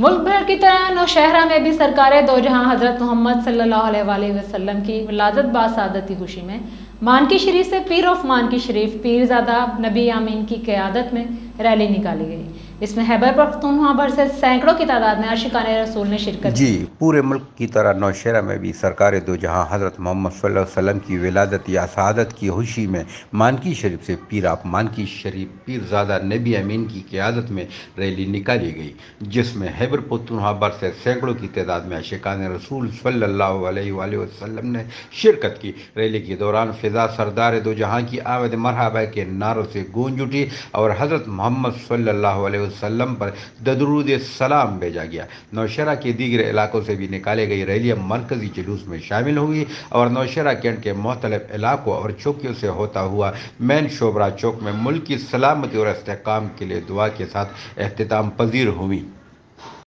ملک بھر کی طرح نوشہرہ میں بھی سرکار دو جہاں حضرت محمد صلی اللہ علیہ وآلہ وسلم کی ولادت باسعادتی خوشی میں مانکی شریف سے پیر آف مانکی شریف پیرزادہ نبی امین کی قیادت میں ریلی نکالی گئی۔ اس میں خیبر پختونخوا بھر سے سینکڑوں کی تعداد میں عاشقان رسول نے شرکت کی۔ پورے ملک کی طرح نوشہرہ میں بھی سرکار دو جہاں حضرت محمد صلی اللہ علیہ وسلم کی ولادت یا سعادت کی خوشی میں مانکی شریف سے پیر آف مانکی شریف پیرزادہ نبی امین کی قیادت میں ریلی نکالی گئی، جس میں خیبر پختونخوا بھر سے سینکڑوں کی تعداد میں عاشقان رسول صلی اللہ علیہ وآلہ وسلم نے شرکت کی۔ ریلی کے دوران فضا سردار دو جہاں کی آمد مرحبا کے نعروں سے گونج اٹھی اور حضرت محمد صلی اللہ علیہ وسلم پر درود سلام بھیجا گیا۔ نوشہرہ کے دیگر علاقوں سے بھی نکالے گئی ریلیاں مرکزی جلوس میں شامل ہوئی اور نوشہرہ کینٹ کے مختلف علاقوں اور چوکیوں سے ہوتا ہوا مین شوبرا چوک میں ملک کی سلامتی اور استحکام کے لیے دعا کے ساتھ اختتام پذیر ہوئی۔